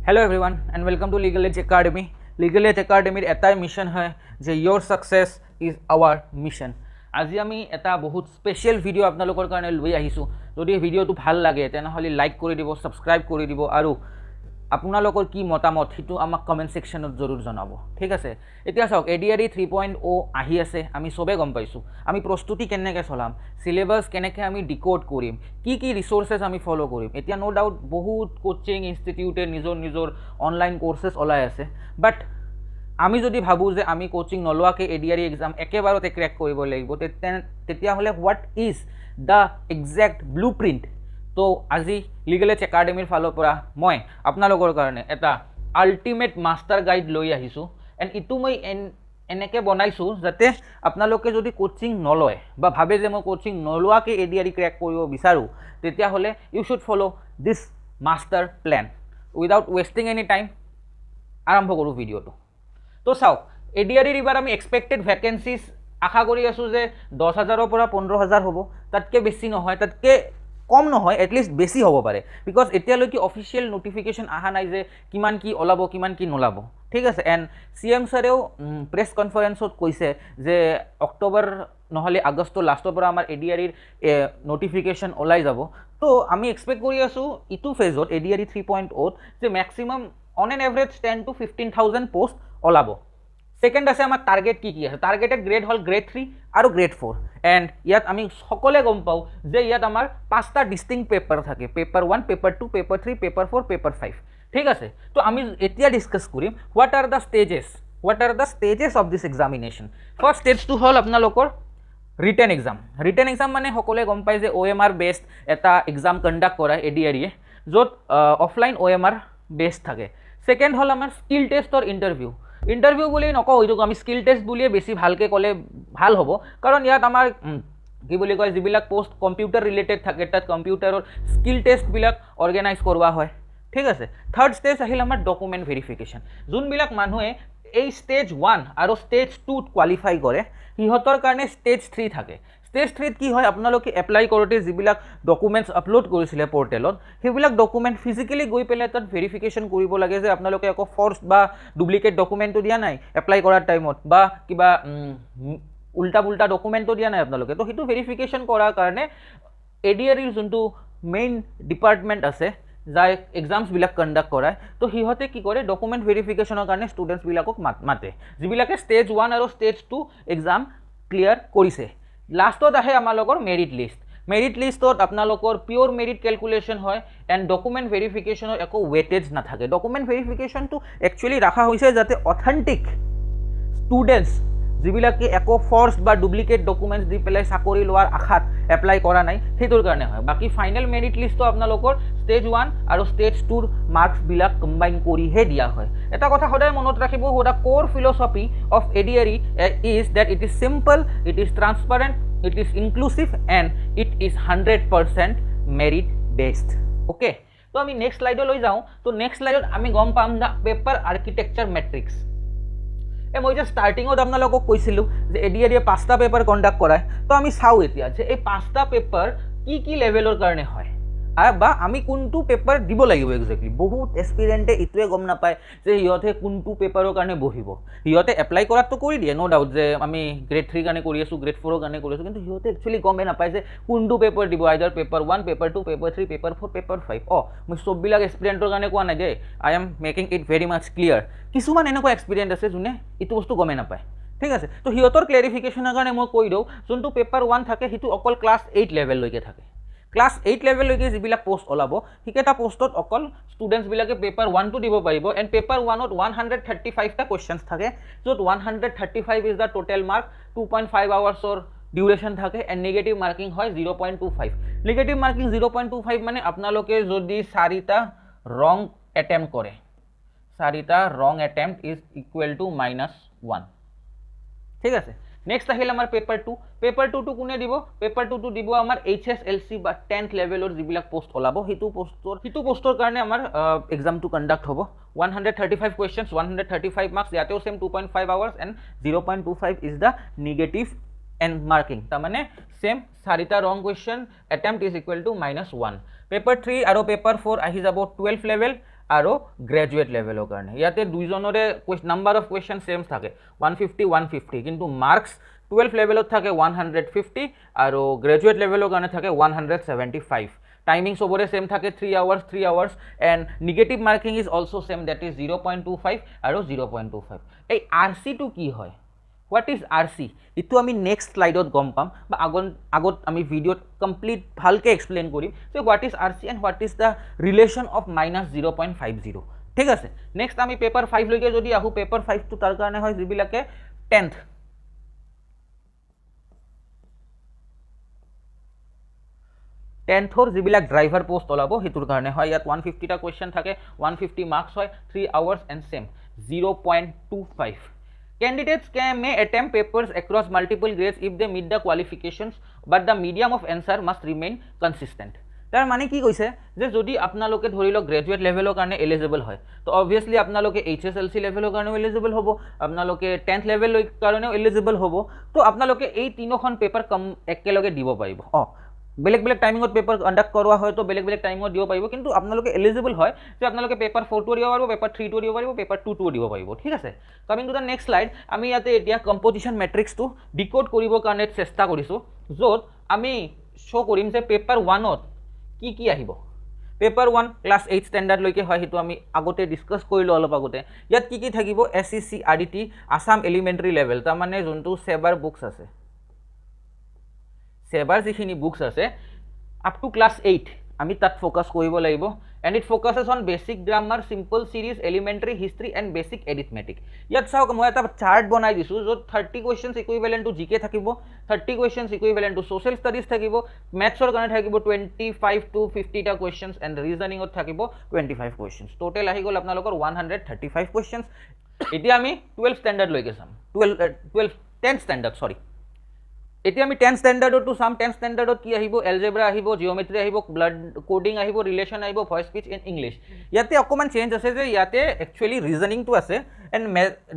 Hello everyone and welcome to Legal Edge Academy. Legal Edge Academy এটাই mission হয় যে your success is our mission. আজি আমি এটা বহুত স্পেশাল ভিডিও আপোনালোকৰ কাৰণে লৈ আহিছো। যদি ভিডিওটো ভাল লাগে তেনেহলে লাইক কৰি দিব, সাবস্ক্ৰাইব কৰি দিব আৰু আপোনালোকৰ কি মতামত হিটো আমাক কমেন্ট সেকশনত জৰুৰ জনাব। ঠিক আছে, এতিয়া চাওক ADRE 3.0 আহি আছে, আমি সবে গম পাইছো। আমি প্ৰস্তুতি কেনেকৈ চলাম, সিলেবাস কেনেকৈ আমি ডিকোড কৰিম, কি ৰিসোৰ্সেস আমি ফলো কৰিম। এতিয়া নো ডাউট বহুত কোচিং ইনস্টিটিউটে নিজৰ অনলাইন কোৰ্সেস ওলাই আছে, বাট আমি যদি ভাবো যে আমি কোচিং নলোৱাকে ADRE এক্সাম একেবাৰতে ক্ৰ্যাক কৰিব লাগিব, তেতিয়াহ'লে what is the exact blueprint. তো আজি লিগেল এজ একাডেমিৰ ফালৰ পৰা মই আপোনালোকৰ কাৰণে এটা আল্টিমেট মাষ্টাৰ গাইড লৈ আহিছোঁ। এণ্ড ইটো মই এনেকৈ বনাইছোঁ যাতে আপোনালোকে যদি কোচিং নলয় বা ভাবে যে মই কোচিং নলোৱাকে ADRE ক্ৰ্যাক কৰিব বিচাৰোঁ, তেতিয়াহ'লে you should follow this master plan. Without wasting any time আৰম্ভ কৰোঁ ভিডিঅ'টো। তো চাওক, ADRE এবাৰ আমি এক্সপেক্টেড ভেকেঞ্চিজ আশা কৰি আছোঁ যে 10,000ৰ পৰা 15,000 হ'ব, তাতকৈ বেছি নহয়, তাতকৈ কম নহয়, এটলিষ্ট বেছি হ'ব পাৰে। বিকজ এতিয়ালৈকে অফিচিয়েল নোটিফিকেশ্যন অহা নাই যে কিমান কি ওলাব কিমান কি নোলাব। ঠিক আছে, এণ্ড CM ছাৰেও প্ৰেছ কনফাৰেন্সত কৈছে যে অক্টোবৰ নহ'লে আগষ্টৰ লাষ্টৰ পৰা আমাৰ ADREৰ নোটিফিকেশ্যন ওলাই যাব। তো আমি এক্সপেক্ট কৰি আছোঁ ইটো ফেজত ADRE 3.0 যে maximum on an average 10 to 15,000 post ওলাব। সেকেন্ড আছে আমাৰ টাৰ্গেট কি আছে, টাৰ্গেটেড গ্ৰেড হল গ্ৰেড 3 আৰু গ্ৰেড 4। এণ্ড ইয়াত আমি সকলে গম পাওঁ যে ইয়াত আমাৰ 5টা ডিস্টিংক্ট পেপাৰ থাকে, paper 1, paper 2, paper 3, paper 4, paper 5। ঠিক আছে, তো আমি এতিয়া ডিসকাস কৰিম what are the stages of this examination. First ষ্টেজটো হ'ল আপোনালোকৰ ৰিটেন এক্সাম। ৰিটেন এক্সাম মানে সকলোৱে গম পায় যে OMR বেছড এটা এক্সাম কণ্ডাক্ট কৰা ADRE, য'ত অফলাইন OMR বেছড থাকে। সেকেন্ড হ'ল আমাৰ স্কিল টেষ্টৰ ইণ্টাৰভিউ বুলি নকওঁ, এইটোক আমি স্কিল টেষ্ট বুলিয়ে বেছি ভালকৈ ক'লে ভাল হ'ব, কাৰণ ইয়াত আমাৰ কি বুলি কয় যিবিলাক পোষ্ট কম্পিউটাৰ ৰিলেটেড থাকে তাত কম্পিউটাৰৰ স্কিল টেষ্টবিলাক অৰ্গেনাইজ কৰোৱা হয়। ঠিক আছে, থাৰ্ড ষ্টেজ আহিল আমাৰ ডকুমেণ্ট ভেৰিফিকেশ্যন। যোনবিলাক মানুহে এই ষ্টেজ 1 আৰু ষ্টেজ 2ত কোৱালিফাই কৰে সিহঁতৰ কাৰণে ষ্টেজ 3 থাকে। ষ্টেজ 3ত কি হয়, আপোনালোকে এপ্লাই কৰোঁতে যিবিলাক ডকুমেণ্টছ আপলোড কৰিছিলে পৰ্টেলত, সেইবিলাক ডকুমেণ্ট ফিজিকেলি গৈ পেলাই তাত ভেৰিফিকেশ্যন কৰিব লাগে যে আপোনালোকে একো ফৰ্চ বা ডুপ্লিকেট ডকুমেণ্টটো দিয়া নাই এপ্লাই কৰাৰ টাইমত, বা কিবা উল্টা পুল্টা ডকুমেণ্টটো দিয়া নাই আপোনালোকে। তো সেইটো ভেৰিফিকেশ্যন কৰাৰ কাৰণে ADREৰ যোনটো মেইন ডিপাৰ্টমেণ্ট আছে যাই এক্সামছবিলাক কণ্ডাক্ট কৰায়, তো সিহঁতে কি কৰে ডকুমেণ্ট ভেৰিফিকেশ্যনৰ কাৰণে ষ্টুডেণ্টছবিলাকক মাতে যিবিলাকে ষ্টেজ 1 আৰু ষ্টেজ 2 এক্সাম ক্লিয়াৰ কৰিছে। লাষ্টত আহে আমালোকৰ মেৰিট লিষ্টত আপোনালোকৰ পিয়'ৰ মেৰিট কেলকুলেশ্যন হয় এণ্ড ডকুমেণ্ট ভেৰিফিকেশ্যনৰ একো ৱেটেজ নাথাকে। ডকুমেণ্ট ভেৰিফিকেশ্যনটো একচুৱেলি ৰখা হৈছে যাতে অথেণ্টিক ষ্টুডেণ্টছ যিবিলাকে একো ফৰ্চ বা ডুপ্লিকেট ডকুমেণ্টছ দি পেলাই চাকৰি লোৱাৰ আশাত এপ্লাই কৰা নাই সেইটোৰ কাৰণে হয়। বাকী ফাইনেল মেৰিট লিষ্টটো আপোনালোকৰ ষ্টেজ 1 আৰু ষ্টেজ 2ৰ মাৰ্কছবিলাক কম্বাইন কৰিহে দিয়া হয়। এটা কথা সদায় মনত ৰাখিব, দ্য কোৰ philosophy of ADRE is that it is simple, it is transparent, it is inclusive and it is 100% merit based. okay, তো আমি নেক্সট স্লাইডে লৈ যাওঁ। তো নেক্সট স্লাইডত আমি গম পাম দা পেপাৰ আৰ্কিটেকচাৰ মেট্ৰিক্স। মই যে ষ্টাৰ্টিঙত আপোনালোকক কৈছিলোঁ যে ADRE 5টা পেপাৰ কণ্ডাক্ট কৰায়। তো আমি চাওঁ এতিয়া যে এই 5টা পেপাৰ কি লেভেলৰ কাৰণে হয় বা আমি কোনটো পেপাৰ দিব লাগিব এক্সেক্টলি। বহুত এক্সপিৰিয়েণ্টে এইটোৱে গম নাপায় যে সিহঁতে কোনটো পেপাৰৰ কাৰণে বহিব। সিহঁতে এপ্লাই কৰাটো কৰি দিয়ে ন' ডাউট যে আমি গ্ৰেড 3 কাৰণে কৰি আছোঁ, গ্ৰেড 4ৰ কাৰণে কৰি আছোঁ, কিন্তু সিহঁতে একচুৱেলি গমেই নাপায় যে কোনটো পেপাৰ দিব। Either paper 1, paper 2, paper 3, paper 4, paper 5। মই চববিলাক এক্সপিৰিয়েণ্টৰ কাৰণে কোৱা নাই দেই, I am making it very much clear. কিছুমান এনেকুৱা এক্সপিৰিয়েণ্ট আছে যোনে এইটো বস্তু গমেই নাপায়। ঠিক আছে, তো সিহঁতৰ ক্লেৰিফিকেশ্যনৰ কাৰণে মই কৈ দিওঁ যোনটো পেপাৰ 1 থাকে সেইটো অকল ক্লাছ 8 লেভেললৈকে থাকে। ক্লাছ 8 লেভেললৈকে যিবিলাক পোষ্ট ওলাব সেইকেইটা পোষ্টত অকল ষ্টুডেণ্টছবিলাকে পেপাৰ 1টো দিব পাৰিব। এণ্ড পেপাৰ 1ত 135টা কুৱেশ্যনছ থাকে, য'ত 135 ইজ দ্য টোটেল মাৰ্ক। 2.5 আৱাৰ্ছৰ ডিউৰেশ্যন থাকে এণ্ড নিগেটিভ মাৰ্কিং হয় 0.25। নিগেটিভ মাৰ্কিং 0.25 মানে আপোনালোকে যদি 4টা ৰং এটেম্প্ট কৰে, 4টা ৰং এটেম্প্ট ইজ ইকুৱেল টু -1। ঠিক আছে, নেক্সট আহিল আমাৰ পেপাৰ 2। পেপাৰ 2টো কোনে দিব? পেপাৰ 2টো দিব আমাৰ HSLC বা 10th লেভেলৰ যিবিলাক পোষ্ট ওলাব সেইটো পোষ্টৰ কাৰণে আমাৰ এক্সামটো কণ্ডাক্ট হ'ব। 135 কুৱেশ্যনছ, 135 মাৰ্কছ, ইয়াতেও same 2.5 hours and 0.25 is the negative and marking. তাৰমানে সেম 4টা ৰং question attempt is equal two -1। Paper 3 আৰু পেপাৰ 4 আহি যাব 12th লেভেল আৰু গ্ৰেজুৱেট লেভেলৰ কাৰণে ইয়াতে দুইজনৰে নাম্বাৰ অফ কুৱেশ্যন সেম থাকে 150 150 কিন্তু মাৰ্কস 12 লেভেলত থাকে 150 আৰু গ্ৰেজুৱেট লেভেলৰ কাৰণে থাকে 175 টাইমিং সবৰে সেম থাকে 3 hours and negative marking is also same, that is 0.25 আৰু 0.25 এই RC টো কি হয় what is RC ইটো আমি নেক্সট স্লাইডত গম পাম বা আগত আমি ভিডিওত কমপ্লিট ভালকে এক্সপ্লেইন কৰিম যে what is RC and what is the relation of -0.50 ঠিক আছে নেক্সট আমি পেপাৰ 5 লৈকে যদি আহু পেপাৰ 5 টো তাৰ কাৰণে হয় যিবিলাকে 10th টেন্থৰ যিবিলাক ড্ৰাইভাৰ পোষ্ট ওলাব হেতুৰ কাৰণে হয় ইয়াত 150 টা কোৱেশ্চন থাকে 150 মাৰ্কস হয় 3 hours and same 0.25 candidates may attempt papers across multiple grades if they meet the qualifications but the medium of answer must remain consistent তাৰ মানে কি কৈছে যে যদি আপোনালোকে ধৰি লওক গ্ৰেজুৱেট লেভেলৰ কাৰণে এলিজিবল হয় তো অবভিয়াসলি আপোনালোকে HSLC লেভেলৰ কাৰণে এলিজিবল হ'ব আপোনালোকে 10th লেভেলৰ কাৰণে এলিজিবল হ'ব তো আপোনালোকে এই তিনিখন পেপাৰ একেলগে দিব পাৰিব বেলেগ বেলেগ টাইমিংত পেপাৰ কন্ডাক্ট কৰোৱা হয় তো বেলেগ বেলেগ টাইমত দিব পাৰিব কিন্তু আপোনালোকে এলিজিবল হয় যে আপোনালোকে পেপাৰ 4 টো দিব পাৰিব পেপাৰ 3 টো দিব পাৰিব পেপাৰ 2 টো দিব পাৰিব ঠিক আছে coming to the next slide আমি ইয়াতে এতিয়া কম্পোজিশন ম্যাট্ৰিক্সটো ডিকোড কৰিবৰ কাৰণে চেষ্টা কৰিছো য'ত আমি শো কৰিম যে পেপাৰ 1 ত কি আহিব পেপাৰ 1 ক্লাস 8 স্ট্যান্ডাৰ্ড লৈকে হয় হেতু আমি আগতে ডিসকাস কৰিলো অলপ আগতে ইয়াত কি থাকিব SEC RDT Assam elementary level তাৰ মানে যোনটো সেবাৰ বুকস আছে সেবাৰ যিখিনি বুকস আছে আপ টু ক্লাস 8 আমি তাত ফোকাস কৰিব লাগিব and it focuses on basic grammar simple series elementary history and basic arithmetic ইয়াত চাওক মই এটা চাৰ্ট বনাই দিছো য'ত 30 questions equivalent to GK থাকিব 30 questions equivalent to social studies থাকিব mathsৰ কাৰণে থাকিব 25 to 50 টা questions and reasoningত থাকিব 25 questions total আহি গল আপোনালোকৰ 135 questions এতিয়া আমি 12 স্ট্যান্ডার্ড লৈকে চাম 10th স্ট্যান্ডার্ড সরি এতিয়া আমি 10th স্ট্যান্ডার্ডত টু সাম 10th স্ট্যান্ডার্ডত কি আহিব এলজেব্রা আহিব জিওমেট্রি আহিব ব্লাড কোডিং আহিব রিলেশন আহিব ভয়েস স্পিচ ইন ইংলিশ ইয়াতে অকমান চেঞ্জ আছে যে ইয়াতে একচুয়ালি রিজনিং টু আছে এন্ড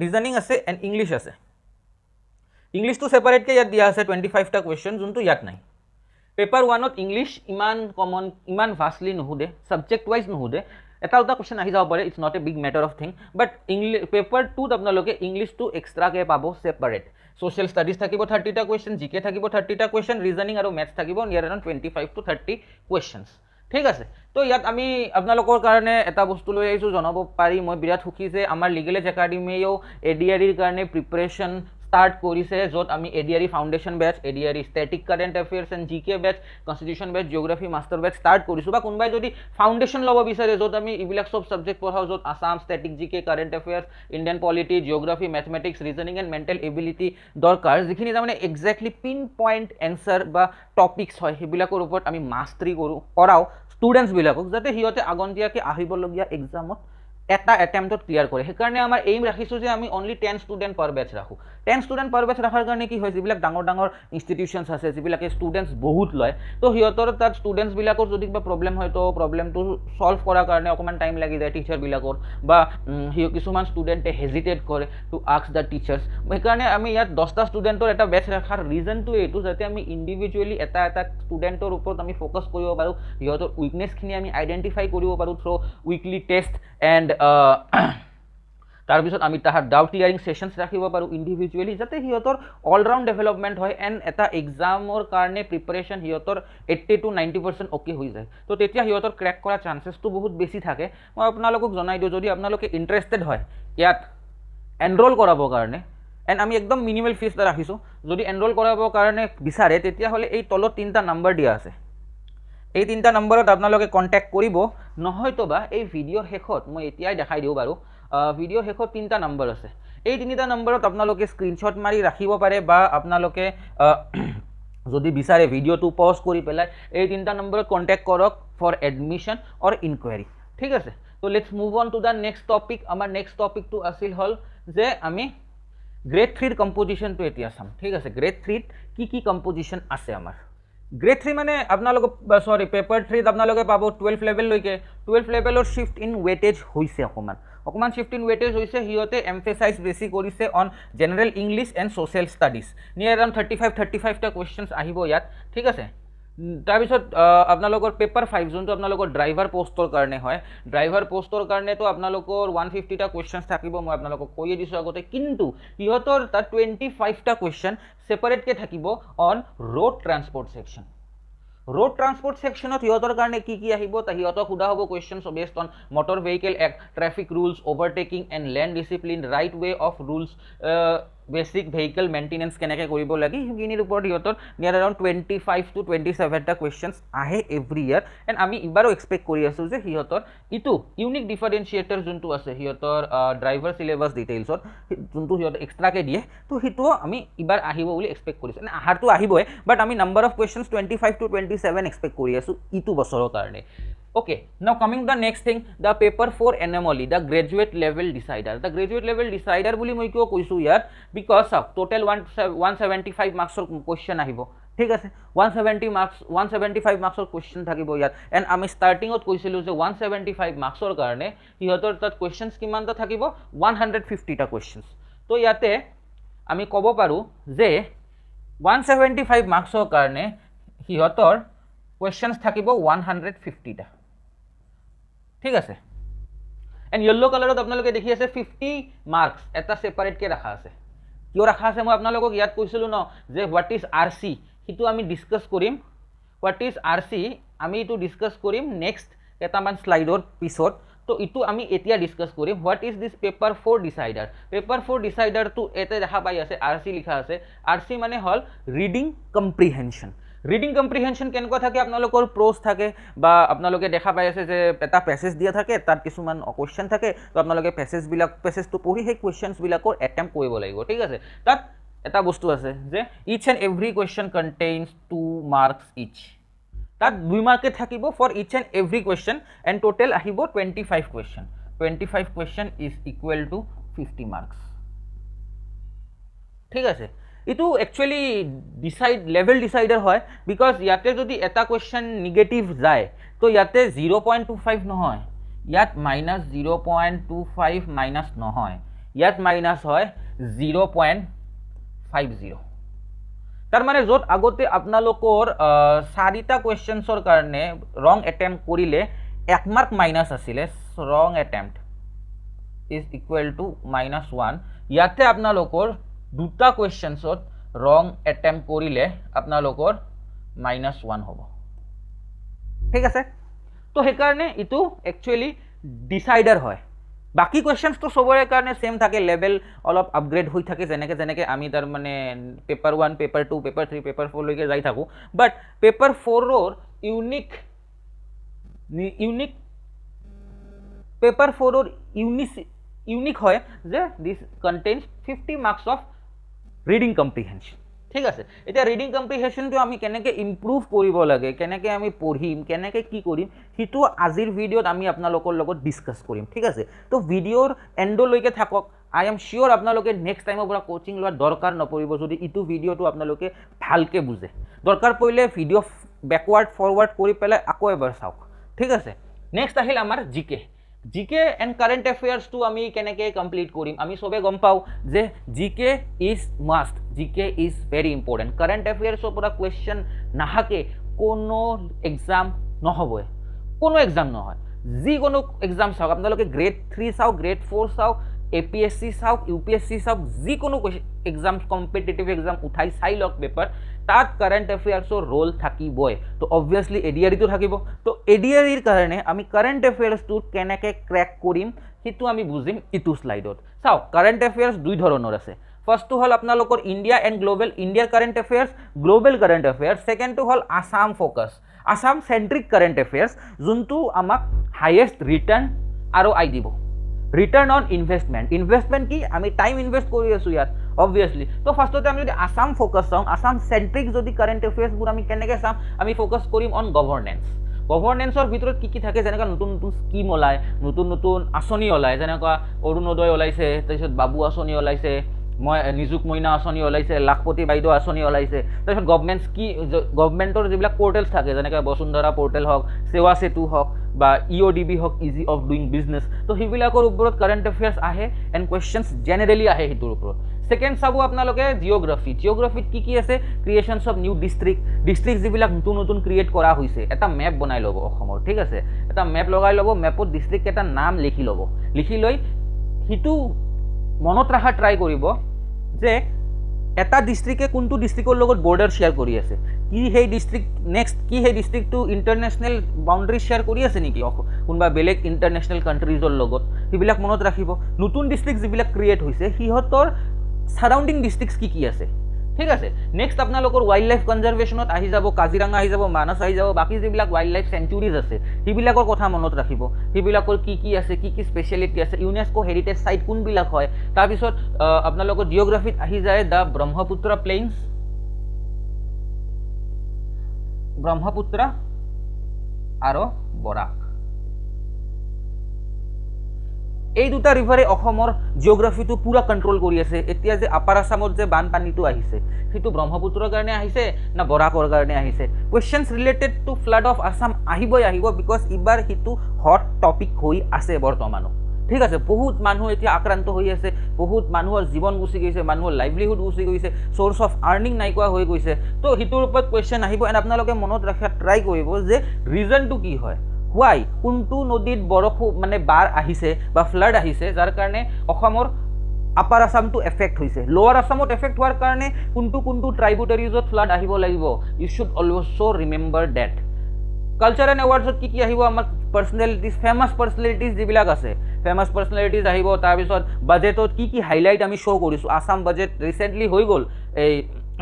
রিজনিং আছে এন্ড ইংলিশ আছে ইংলিশ টু সেপারেট কে ইয়াত দিয়া আছে 25 টা কোয়েশ্চন যোনটো ইয়াত নাই পেপার 1 ত ইংলিশ ইমান কমন ইমান ভাস্টলি নহুদে সাবজেক্ট ওয়াইজ নহুদে এটা উল্টা কোশ্চেন আহি যাব পাৰে it's not a big matter of thing but English paper 2 ত আপোনালোকে ইংলিশ টু এক্সট্রা কে পাবো সেপারেট social studies থাকিব 30 টা কোয়েশ্চন GK থাকিব 30 টা কোয়েশ্চন রিজনিং আৰু ম্যাথছ থাকিব নিয়াৰ अराउंड 25 to 30 কোয়েশ্চনস ঠিক আছে তো ইয়াত আমি আপোনালোকৰ কাৰণে এটা বস্তু লৈ আইছো জনাব পাৰি মই বিৰাট সুখী যে আমাৰ লিগেল এজ একাডেমিয়েও ADRE ৰ কাৰণে প্ৰিপাৰেচন স্টার্ট করিছে যত আমি ADRE foundation batch ADRE static current affairs and GK batch constitution batch geography master batch start করিছো বা কোনবাই যদি ফাউন্ডেশন লব বিচাৰে যত আমি ইবিলাক সব সাবজেক্ট পঢ়াও যত Assam static GK current affairs Indian polity geography mathematics reasoning and mental ability দরকার যিখিনি মানে এক্স্যাক্টলি পিন পয়েন্ট অ্যানসার বা টপিকস হয় হেবিলাকৰ ওপৰত আমি মাস্টাৰি কৰাও স্টুডেন্টস বিলাকক যাতে হিয়তে আগন্তিয়াকে আহিবলগিয়া এক্সামত এটা অ্যাটেম্পটত ক্লিয়াৰ কৰে সেইকাৰণে আমাৰ এইম ৰাখিছো যে আমি অনলি 10 স্টুডেন্ট পাৰ ব্যাচ ৰাখো 10 স্টুডেন্ট পাৰ ব্যাচ ৰাখাৰ কাৰণে কি হয় যিবিলাক ডাঙৰ ইনষ্টিটিউশনস আছে যিবিলাকে স্টুডেন্টস বহুত লয় তো হিয়তৰ তাত স্টুডেন্টস বিলাকৰ যদি কিবা প্ৰবলেম হয় তো প্ৰবলেমটো সলভ কৰাৰ কাৰণে অকমান টাইম লাগি যায় টিচাৰ বিলাকৰ বা কিছুমান স্টুডেন্টে হেজিটেট কৰে টু আস্ক দা টিচাৰ্স সেইকাৰণে আমি ইয়াত 10টা স্টুডেন্টৰ এটা ব্যাচ ৰাখাৰ ৰিজনটো এইটো যাতে আমি ইন্ডিভিজুয়ালি এটা স্টুডেন্টৰ ওপৰত আমি ফোকাস কৰিব পাৰো হিয়তৰ উইকনেছখিনি আমি আইডেন্টিফাই কৰিব পাৰো থ্ৰু উইকলি টেষ্ট এন্ড তাৰ পিছত আমি তাহাৰ ডাউট ক্লিয়াৰিং সেশনস ৰাখিব পাৰো ইন্ডিভিজুয়ালি যাতে হিয়তৰ অলৰাউন্ড ডেভেলপমেন্ট হয় এন্ড এটা এক্সামৰ কাৰণে প্ৰিপাৰেচন হিয়তৰ 80 to 90% ওকে হৈ যায় তো তেতিয়া হিয়তৰ ক্ৰ্যাক কৰা চান্সেসটো বহুত বেছি থাকে মই আপোনালোকক জনাই দিও যদি আপোনালোকে ইন্টারেস্টেড হয় ইয়াত এনৰোল কৰাবৰ কাৰণে এন্ড আমি একদম মিনিমাল ফিস ৰাখিছো যদি এনৰোল কৰাবৰ কাৰণে বিচাৰে তেতিয়া হলে এই তলত তিনটা নাম্বাৰ দিয়া আছে এই তিনটা নম্বৰত আপোনালোকে কন্টাক্ট কৰিব নহয়তোবা এই ভিডিওৰ শেষত মই এতিয়াই দেখাই দিও বাৰু ভিডিওৰ শেষত তিনটা নম্বৰ আছে এই তিনিটা নম্বৰত আপোনালোকে স্ক্ৰিনশ্বট মাৰি ৰাখিব পাৰে বা আপোনালোকে যদি বিচাৰে ভিডিওটো পজ কৰি পেলাই এই তিনটা নম্বৰত কন্টাক্ট কৰক ফৰ এডমিশন অৰ ইনকুৱাৰী ঠিক আছে তো let's move on to the next topic আমাৰ নেক্সট টপিকটো আছিল হল যে আমি গ্ৰেড 3 ৰ কম্পোজিশনটো এতিয়া চাম ঠিক আছে গ্ৰেড 3 কি কম্পোজিশন আছে আমাৰ গ্ৰেড 3 মানে আপোনালোকে সৰি পেপাৰ 3 আপোনালোকে পাব 12 লেভেল লৈকে 12 লেভেলৰ শিফট ইন ওয়েটেজ হৈছে অকমান শিফট ইন ওয়েটেজ হৈছে হিয়তে এমফেসাইজ বেছি কৰিছে on general English and social studies near around 35 টা কোয়েশ্চনস আহিব ইয়াত ঠিক আছে তাৰপিছত আপোনালোকৰ পেপাৰ 5 যোনটো আপোনালোকৰ ড্ৰাইভাৰ পোষ্টৰ কাৰণে হয় ড্ৰাইভাৰ পোষ্টৰ কাৰণেতো আপোনালোকৰ 150টা কুৱেশ্যনছ থাকিব মই আপোনালোকক কৈয়ে দিছোঁ আগতে কিন্তু ইহঁতৰ তাত 25টা কুৱেশ্যন ছেপাৰেটকৈ থাকিব on road transport section road transport ছেকশ্যনত সিহঁতৰ কাৰণে কি আহিব সিহঁতক সোধা হ'ব questions based on motor vehicle act traffic rules overtaking and lane discipline right way of rules basic vehicle maintenance কেনেকৈ কৰিব লাগে সেইখিনিৰ ওপৰত সিহঁতৰ নিয়াৰ এৰাউণ্ড 25 to 27টা কুৱেশ্যনছ আহে এভৰি ইয়াৰ এণ্ড আমি ইবাৰো এক্সপেক্ট কৰি আছোঁ যে সিহঁতৰ ইটো ইউনিক ডিফাৰেঞ্চিয়েটৰ যোনটো আছে সিহঁতৰ ড্ৰাইভাৰ চিলেবাছ ডিটেইলছত যোনটো সিহঁতে এক্সট্ৰাকৈ দিয়ে তো সেইটোও আমি ইবাৰ আহিব বুলি এক্সপেক্ট কৰিছোঁ এনে আহাৰটো আহিবই বাট আমি number of questions 25 to 27 expect কৰি আছোঁ ইটো বছৰৰ কাৰণে Okay, now coming to the next thing, the paper 4 anomaly, the graduate level decider. The graduate level decider বুলি মই কিয় কৈছোঁ ইয়াত because of total 175 marks question আহিব ঠিক আছে 175 marks question থাকিব ইয়াত and আমি startingত কৈছিলোঁ যে 175 marksৰ কাৰণে সিহঁতৰ তাত questions কিমানটা থাকিব 150টা questions তো ইয়াতে আমি ক'ব পাৰোঁ যে 175 marksৰ কাৰণে সিহঁতৰ questions থাকিব 150টা ঠিক আছে এণ্ড য়েল্লো কালাৰত আপোনালোকে দেখি আছে 50 মাৰ্কছ এটা ছেপাৰেটকৈ ৰাখা আছে কিয় ৰাখা আছে মই আপোনালোকক ইয়াত কৈছিলোঁ ন যে হোৱাট ইজ আৰ চি সেইটো আমি ডিছকাছ কৰিম হোৱাট ইজ আৰ চি আমি এইটো ডিছকাছ কৰিম নেক্সট কেইটামান শ্লাইডৰ পিছত তো এইটো আমি এতিয়া ডিছকাছ কৰিম what is this paper 4 decider paper 4 ডিচাইডাৰটো ইয়াতে দেখা পাই আছে আৰ চি লিখা আছে আৰ চি মানে হ'ল ৰিডিং কম্প্ৰিহেনশ্যন ৰিডিং কম্প্ৰিহেনশ্যন কেনেকুৱা থাকে আপোনালোকৰ প্ৰ'জ থাকে বা আপোনালোকে দেখা পাই আছে যে এটা পেছেজ দিয়া থাকে তাত কিছুমান কুৱেশ্যন থাকে তো আপোনালোকে পেছেজটো পঢ়ি সেই কুৱেশ্যনছবিলাকৰ এটেম্প কৰিব লাগিব ঠিক আছে তাত এটা বস্তু আছে যে each and every question contains 2 marks each তাত 2 মাৰ্কে থাকিব for each and every question and total আহিব 25 question 25 question is equal to 50 marks ঠিক আছে ইটো একচুৱেলি লেভেল ডিচাইডাৰ হয় বিকজ ইয়াতে যদি এটা কুৱেশ্যন নিগেটিভ যায় তো ইয়াতে 0.25 নহয় ইয়াত -0.25 মাইনাছ নহয় ইয়াত মাইনাছ হয় 0.50 তাৰ মানে য'ত আগতে আপোনালোকৰ 4টা কুৱেশ্যনছৰ কাৰণে ৰং এটেম্প কৰিলে 1 মাৰ্ক মাইনাছ আছিলে ৰং এটেম্প ইজ ইকুৱেল টু -1 ইয়াতে আপোনালোকৰ 2টা কুৱেশ্যনছত ৰং এটেম্প কৰিলে আপোনালোকৰ -1 হ'ব ঠিক আছে তো সেইকাৰণে এইটো একচুৱেলি ডিচাইডাৰ হয় বাকি কুৱেশ্যনছটো চবৰে কাৰণে সেম থাকে লেভেল অলপ আপগ্ৰেড হৈ থাকে যেনেকৈ আমি তাৰ মানে পেপাৰ 1 পেপাৰ 2 পেপাৰ 3 পেপাৰ 4 লৈকে যাই থাকোঁ বাট পেপাৰ 4ৰ ইউনিক পেপাৰ 4ৰ ইউনিক হয় যে this contains 50 marks of reading comprehension ঠিক আছে এতিয়া ৰিডিং কম্প্ৰিহেনশ্যনটো আমি কেনেকৈ ইম্প্ৰুভ কৰিব লাগে কেনেকৈ আমি পঢ়িম কেনেকৈ কি কৰিম সেইটো আজিৰ ভিডিঅ'ত আমি আপোনালোকৰ লগত ডিছকাছ কৰিম ঠিক আছে তো ভিডিঅ'ৰ এণ্ডলৈকে থাকক আই এম চিয়'ৰ আপোনালোকে নেক্সট টাইমৰ পৰা কোচিং লোৱাৰ দৰকাৰ নপৰিব যদি ইটো ভিডিঅ'টো আপোনালোকে ভালকৈ বুজে দৰকাৰ পৰিলে ভিডিঅ' বেকৱাৰ্ড ফৰৱাৰ্ড কৰি পেলাই আকৌ এবাৰ চাওক ঠিক আছে নেক্সট আহিল আমাৰ জিকে এণ্ড কাৰেণ্ট এফেয়াৰ্ছটো আমি কেনেকৈ কমপ্লিট কৰিম আমি চবে গম পাওঁ যে জিকে ইজ মাষ্ট জিকে ইজ ভেৰি ইম্পৰ্টেণ্ট কাৰেণ্ট এফেয়াৰ্ছৰ পৰা কুৱেশ্যন নাহাকে কোনো এক্সাম নহ'বই কোনো এক্সাম নহয় যিকোনো এক্সাম চাওক আপোনালোকে গ্ৰেড 3 চাওক গ্ৰেড 4 চাওক APSC চাওক UPSC চাওক যিকোনো এক্সাম কম্পিটিটিভ এক্সাম উঠাই চাই লওক পেপাৰ তাত কাৰেণ্ট এফেয়াৰ্ছৰ ৰোল থাকিবই তো অবভিয়াছলি এডিআৰিটো থাকিব তো এডিআৰিৰ কাৰণে আমি কাৰেণ্ট এফেয়াৰ্ছটো কেনেকৈ ক্ৰেক কৰিম সেইটো আমি বুজিম ইটো শ্লাইডত চাওক কাৰেণ্ট এফেয়াৰ্ছ 2 ধৰণৰ আছে ফাৰ্ষ্টটো হ'ল আপোনালোকৰ ইণ্ডিয়া এণ্ড গ্লোবেল ইণ্ডিয়াৰ current affairs global current affairs ছেকেণ্ডটো হ'ল Assam focus Assam centric current affairs যোনটো আমাক হাইয়েষ্ট ৰিটাৰ্ণ আৰু আই দিব ৰিটাৰ্ণ অন ইনভেষ্টমেণ্ট কি আমি টাইম ইনভেষ্ট কৰি আছোঁ ইয়াত অবভিয়াছলি তো ফাৰ্ষ্টতে আমি যদি আছাম ফ'কাছ চাওঁ আছাম চেণ্ট্ৰিক যদি কাৰেণ্ট এফেয়াৰ্ছবোৰ আমি কেনেকৈ চাম আমি ফ'কাছ কৰিম অন গভৰ্নেন্সৰ ভিতৰত কি থাকে যেনেকুৱা নতুন স্কিম ওলায় নতুন আঁচনি ওলায় যেনেকুৱা অৰুণোদয় ওলাইছে তাৰপিছত বাবু আঁচনি ওলাইছে মই নিযুক মইনা আঁচনি ওলাইছে, লাখপতি বাইদেউ আঁচনি ওলাইছে, তাৰপিছত গভমেণ্টৰ যিবিলাক পৰ্টেলছ থাকে যেনেকৈ বসুন্ধৰা পৰ্টেল হওক, সেৱা সেতু হওক বা EODB হওক, ইজি অফ ডুইং বিজনেছ, তো সেইবিলাকৰ ওপৰত কাৰেণ্ট এফেয়াৰ্ছ আহে এণ্ড কুৱেশ্যনছ জেনেৰেলি আহে সেইটোৰ ওপৰত। ছেকেণ্ড চাব আপোনালোকে জিঅ'গ্ৰাফিত কি আছে, ক্ৰিয়েশ্যনছ অফ নিউ ডিষ্ট্ৰিক্ট যিবিলাক নতুন ক্ৰিয়েট কৰা হৈছে, এটা মেপ বনাই ল'ব অসমৰ, ঠিক আছে, এটা মেপ লগাই ল'ব, মেপত ডিষ্ট্ৰিক্ট এটা নাম লিখি ল'ব, লিখি লৈ সিটো মনত ৰখা ট্ৰাই কৰিব যে এটা ডিষ্ট্ৰিক্টে কোনটো ডিষ্ট্ৰিক্টৰ লগত বৰ্ডাৰ শ্বেয়াৰ কৰি আছে, কি সেই ডিষ্ট্ৰিক্টটো ইণ্টাৰনেশ্যনেল বাউণ্ডাৰী শ্বেয়াৰ কৰি আছে নেকি কোনোবা বেলেগ ইণ্টাৰনেশ্যনেল কাণ্ট্ৰিজৰ লগত, সেইবিলাক মনত ৰাখিব। নতুন ডিষ্ট্ৰিক্ট যিবিলাক ক্ৰিয়েট হৈছে সিহঁতৰ সাৰাউণ্ডিং ডিষ্ট্ৰিক্টছ কি আছে, ঠিক আছে। নেক্সট আপোনালোকৰ ৱাইল্ড লাইফ কনজাৰ্ভেশ্যনত আহি যাব, কাজিৰঙা আহি যাব, মানস আহি যাব, বাকী যিবিলাক ৱাইল্ড লাইফ চেঞ্চুৰীজ আছে সেইবিলাকৰ কথা মনত ৰাখিব, সেইবিলাকৰ কি আছে, কি স্পেচিয়েলিটি আছে, ইউনেস্কো হেৰিটেজ চাইট কোনবিলাক হয়। তাৰপিছত আপোনালোকৰ জিঅ'গ্ৰাফিত আহি যায় দ্য ব্ৰহ্মপুত্ৰ প্লেইনছ, ব্ৰহ্মপুত্ৰ আৰু বৰাক, এই দুটা ৰিভাৰে অসমৰ জিঅ'গ্ৰাফিটো পুৰা কণ্ট্ৰল কৰি আছে। এতিয়া যে আপাৰ আছামত যে বানপানীটো আহিছে সেইটো ব্ৰহ্মপুত্ৰৰ কাৰণে আহিছে না বৰাকৰ কাৰণে আহিছে। Questions related to flood of Assam আহিব বিকজ এইবাৰ সেইটো হট টপিক হৈ আছে বৰ্তমানো, ঠিক আছে। বহুত মানুহ এতিয়া আক্ৰান্ত হৈ আছে, বহুত মানুহৰ জীৱন গুচি গৈছে, মানুহৰ লাইভলিহুড গুচি গৈছে, চ'ৰ্চ অফ আৰ্নিং নাইকোৱা হৈ গৈছে। তো সেইটোৰ ওপৰত কুৱেশ্যন আহিব এণ্ড আপোনালোকে মনত ৰখা ট্ৰাই কৰিব যে ৰিজনটো কি হয়, হোৱাই কোনটো নদীত বাৰ আহিছে বা ফ্লাড আহিছে যাৰ কাৰণে অসমৰ আপাৰ আছামটো এফেক্ট হৈছে, লোৱাৰ আছামত এফেক্ট হোৱাৰ কাৰণে কোনটো ট্ৰাইবুটাৰিজত ফ্লাড আহিব লাগিব। You should also' remember date. Culture and এৱাৰ্ডছত কি আহিব, আমাৰ পাৰ্চনেলিটিজ, ফেমাছ পাৰ্চনেলিটিজ যিবিলাক আছে, ফেমাছ পাৰ্চনেলিটিজ আহিব। তাৰপিছত বাজেটত কি হাইলাইট আমি শ্ব' কৰিছোঁ, আছাম বাজেট ৰিচেণ্টলি হৈ গ'ল এই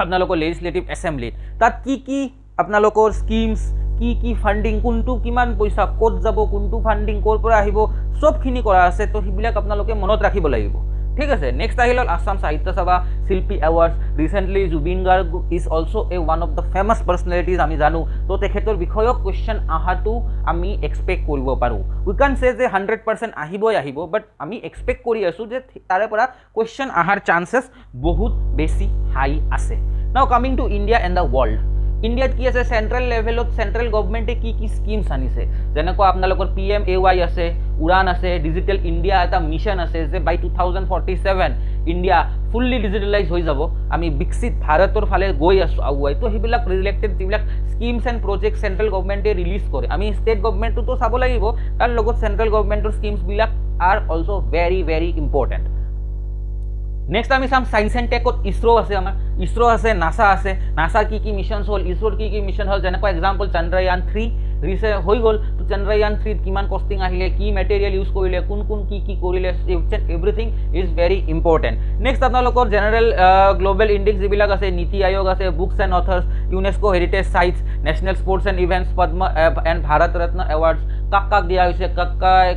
আপোনালোকৰ লেজিছলেটিভ এছেম্বলিত, তাত কি আপোনালোকৰ স্কিমছ, কি ফাণ্ডিং, কোনটো কিমান পইচা ক'ত যাব, কোনটো ফাণ্ডিং ক'ৰ পৰা আহিব, চবখিনি কৰা আছে। তো সেইবিলাক আপোনালোকে মনত ৰাখিব লাগিব, ঠিক আছে। নেক্সট আহিল Assam Sahitya Sabha Shilpi awards. Recently Zubeen Garg is also' one of the famous personalities, আমি জানো। তো তেখেতৰ বিষয়ক কুৱেশ্যন অহাটো আমি এক্সপেক্ট কৰিব পাৰোঁ। উই কেন চে যে 100% আহিব, বাট আমি এক্সপেক্ট কৰি আছোঁ যে তাৰে পৰা কুৱেশ্যন অহাৰ চান্সেছ বহুত বেছি হাই আছে। নাও coming to India and the world. ইণ্ডিয়াত কি আছে, চেণ্ট্ৰেল লেভেলত চেণ্ট্ৰেল গভৰ্ণমেণ্টে কি স্কিমছ আনিছে, যেনেকুৱা আপোনালোকৰ PMAY আছে, উড়ান আছে, ডিজিটেল ইণ্ডিয়া এটা মিছন আছে যে বাই 2047 ইণ্ডিয়া ফুল্লি ডিজিটেলাইজ হৈ যাব, আমি বিকশিত ভাৰতৰ ফালে গৈ আছোঁ আগুৱাই। তো সেইবিলাক ৰিলেটেড যিবিলাক স্কিমছ এণ্ড প্ৰজেক্ট চেণ্ট্ৰেল গভৰ্ণমেণ্টে ৰিলিজ কৰে, আমি ষ্টেট গভৰ্ণমেণ্টটোতো চাব লাগিব, তাৰ লগত চেণ্ট্ৰেল গভৰ্ণমেণ্টৰ স্কিমছবিলাক are also' very important. Next আমি চাম সায়েন্স এণ্ড টেকত ইছৰো আছে, আমাৰ ইছৰো আছে, নাসা আছে। নাসাৰ কি মিছনছ হ'ল, ইছৰোৰ কি মিছন হ'ল, যেনেকুৱা এক্সাম্পল চন্দ্ৰয়ান 3 হৈ গ'ল। তো চন্দ্ৰয়ান 3 কিমান কষ্টিং আহিলে, কি মেটেৰিয়েল ইউজ কৰিলে, কোন কি কৰিলে, everything is very important. Next আপোনালোকৰ জেনেৰেল গ্ল'বেল ইণ্ডেক্স যিবিলাক আছে, নীতি আয়োগ আছে, books and authors, UNESCO heritage sites, national sports and events, Padma and Bharat Ratna awards, কাক দিয়া হৈছে,